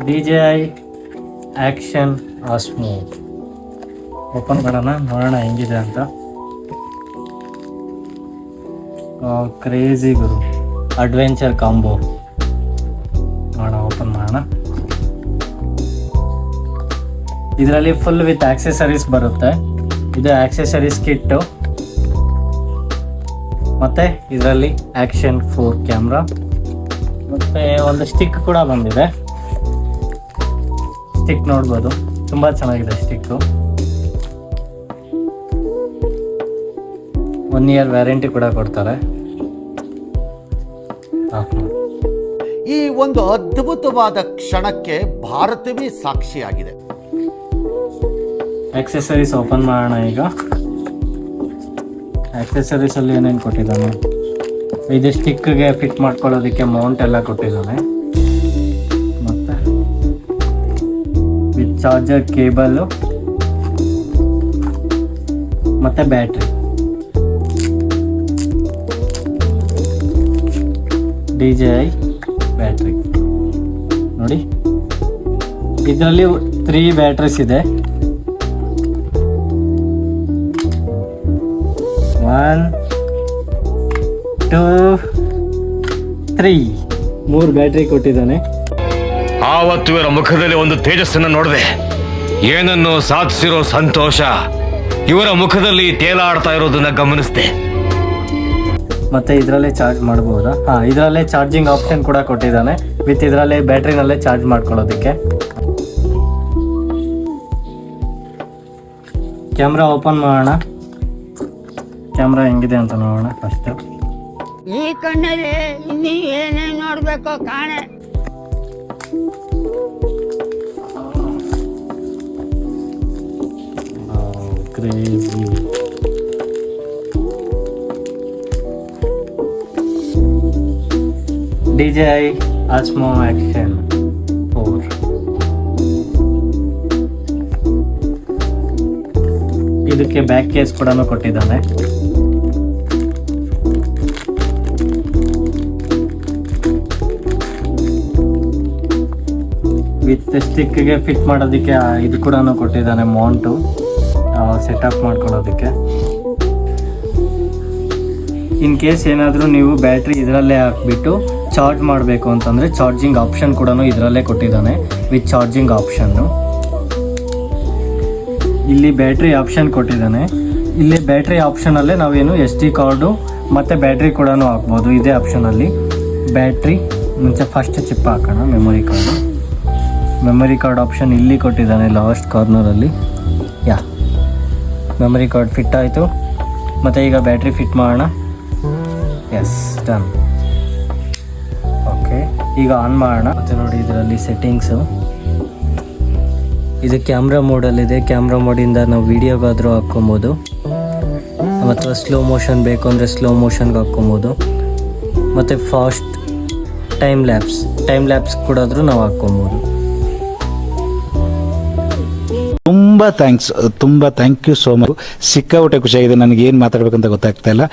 DJI action Osmo open ಮಾಡೋಣ, ನೋಡೋಣ ಹೆಂಗಿದೆ ಅಂತ. ಕ್ರೇಜಿ ಗುರು, ಅಡ್ವೆಂಚರ್ ಕಾಂಬೋ. ನೋಡೋಣ, ಓಪನ್ ಮಾಡೋಣ. ಇದರಲ್ಲಿ ಫುಲ್ ವಿತ್ ಆಕ್ಸೆಸರೀಸ್ ಬರುತ್ತೆ. ಇದು ಆಕ್ಸೆಸರೀಸ್ ಕಿಟ್ಟು. ಮತ್ತೆ ಇದರಲ್ಲಿ ಆಕ್ಷನ್ 4 ಕ್ಯಾಮ್ರಾ, ಮತ್ತೆ ಒಂದು ಸ್ಟಿಕ್ ಕೂಡ ಬಂದಿದೆ. ಸ್ಟಿಕ್ ನೋಡ್ಬೋದು, ತುಂಬಾ ಚೆನ್ನಾಗಿದೆ ಸ್ಟಿಕ್ಕು. 1 year ವ್ಯಾರಂಟಿ ಕೂಡ ಕೊಡ್ತಾರೆ. ಈ ಒಂದು ಅದ್ಭುತವಾದ ಕ್ಷಣಕ್ಕೆ ಭಾರತವೇ ಸಾಕ್ಷಿಯಾಗಿದೆ. ಆಕ್ಸೆಸರೀಸ್ ಓಪನ್ ಮಾಡೋಣ ಈಗ. ಆಕ್ಸೆಸರೀಸ್ ಅಲ್ಲಿ ಏನೇನು ಕೊಟ್ಟಿದ್ದಾನೆ? ಇದು ಸ್ಟಿಕ್ಗೆ ಫಿಟ್ ಮಾಡ್ಕೊಳ್ಳೋದಕ್ಕೆ ಮೌಂಟ್ ಎಲ್ಲ ಕೊಟ್ಟಿದ್ದಾನೆ. ಮತ್ತೆ ವಿತ್ ಚಾರ್ಜರ್ ಕೇಬಲ್ ಮತ್ತೆ ಬ್ಯಾಟ್ರಿ. DJI ಬ್ಯಾಟ್ರಿ ನೋಡಿ, ಇದರಲ್ಲಿ 3 ಬ್ಯಾಟ್ರೀಸ್ ಇದೆ. 1 2 3 3 ಬ್ಯಾಟ್ರಿ ಕೊಟ್ಟಿದ್ದಾನೆ. ಆವತ್ತು ಇವರ ಮುಖದಲ್ಲಿ ಒಂದು ತೇಜಸ್ಸನ್ನು ನೋಡಿದೆ. ಏನನ್ನು ಸಾಧಿಸಿರೋ ಸಂತೋಷ ಇವರ ಮುಖದಲ್ಲಿ ತೇಲಾಡ್ತಾ ಇರೋದನ್ನ ಗಮನಿಸಿದೆ. ಮತ್ತೆ ಇದರಲ್ಲೇ ಚಾರ್ಜ್ ಮಾಡಬಹುದಾ? ಇದರಲ್ಲೇ ಚಾರ್ಜಿಂಗ್ ಆಪ್ಷನ್ ಕೂಡ ಕೊಟ್ಟಿದ್ದಾನೆ. ವಿತ್ ಇದರಲ್ಲೇ ಬ್ಯಾಟ್ರಿನಲ್ಲೇ ಚಾರ್ಜ್ ಮಾಡ್ಕೊಳ್ಳೋದಕ್ಕೆ. ಕ್ಯಾಮ್ರಾ ಓಪನ್ ಮಾಡೋಣ. ಕ್ಯಾಮ್ರಾ ಹೆಂಗಿದೆ ಅಂತ ನೋಡೋಣ ಫಸ್ಟ್. ಈ ಕಣ್ಣಲ್ಲಿ ಇನ್ನೂ ಏನೇನು ನೋಡ್ಬೇಕೋ ಕಾಣೆ. ಕ್ರೇಜಿ. DJI Osmo action 4. ಇದಕ್ಕೆ ಬ್ಯಾಕ್ ಕೇಸ್ ಕೂಡ ಕೊಟ್ಟಿದ್ದಾನೆ. ವಿತ್ ಸ್ಟಿಕ್ಗೆ ಫಿಟ್ ಮಾಡೋದಕ್ಕೆ ಇದು ಕೂಡ ಕೊಟ್ಟಿದ್ದಾನೆ, ಮೌಂಟು ಸೆಟಪ್ ಮಾಡ್ಕೊಳ್ಳೋದಕ್ಕೆ. ಇನ್ ಕೇಸ್ ಏನಾದರೂ ನೀವು ಬ್ಯಾಟ್ರಿ ಇದರಲ್ಲೇ ಹಾಕ್ಬಿಟ್ಟು ಚಾರ್ಜ್ ಮಾಡಬೇಕು ಅಂತಂದರೆ ಚಾರ್ಜಿಂಗ್ ಆಪ್ಷನ್ ಕೂಡ ಇದರಲ್ಲೇ ಕೊಟ್ಟಿದ್ದಾನೆ, ವಿತ್ ಚಾರ್ಜಿಂಗ್ ಆಪ್ಷನ್ನು. ಇಲ್ಲಿ ಬ್ಯಾಟ್ರಿ ಆಪ್ಷನ್ ಕೊಟ್ಟಿದ್ದಾನೆ. ಇಲ್ಲಿ ಬ್ಯಾಟ್ರಿ ಆಪ್ಷನಲ್ಲೇ ನಾವೇನು SD ಕಾರ್ಡು ಮತ್ತು ಬ್ಯಾಟ್ರಿ ಕೂಡ ಹಾಕ್ಬೋದು ಇದೇ ಆಪ್ಷನಲ್ಲಿ. ಬ್ಯಾಟ್ರಿ ಮುಂಚೆ ಫಸ್ಟ್ ಚಿಪ್ ಹಾಕೋಣ. ಮೆಮೊರಿ ಕಾರ್ಡ್ ಆಪ್ಷನ್ ಇಲ್ಲಿ ಕೊಟ್ಟಿದ್ದಾನೆ ಲಾಸ್ಟ್ ಕಾರ್ನರಲ್ಲಿ. ಮೆಮೊರಿ ಕಾರ್ಡ್ ಫಿಟ್ ಆಯಿತು. ಮತ್ತು ಈಗ ಬ್ಯಾಟ್ರಿ ಫಿಟ್ ಮಾಡೋಣ. Yes, done. ಓಕೆ, ಈಗ ಆನ್ ಮಾಡೋಣ. ಮತ್ತು ನೋಡಿ ಇದರಲ್ಲಿ ಸೆಟ್ಟಿಂಗ್ಸು. ಇದು ಕ್ಯಾಮ್ರಾ ಮೋಡಲ್ಲಿದೆ. ಕ್ಯಾಮ್ರಾ ಮೋಡಿಂದ ನಾವು ವೀಡಿಯೋಗಾದರೂ ಹಾಕ್ಕೊಬೋದು, ಮತ್ತು ಸ್ಲೋ ಮೋಷನ್ ಬೇಕು ಅಂದರೆ ಸ್ಲೋ ಮೋಷನ್ಗೆ ಹಾಕ್ಕೊಬೋದು, ಮತ್ತು ಫಾಸ್ಟ್ ಟೈಮ್ ಲ್ಯಾಪ್ಸ್ ಕೂಡ ನಾವು ಹಾಕ್ಕೊಬೋದು. ತುಂಬ ಥ್ಯಾಂಕ್ ಯು ಸೋ ಮಚ್. ಸಿಕ್ಕಾಪಟ್ಟೆ ಖುಷಿಯಾಗಿದೆ. ನನಗೆ ಏನು ಮಾತಾಡಬೇಕಂತ ಗೊತ್ತಾಗ್ತಾ ಇಲ್ಲ.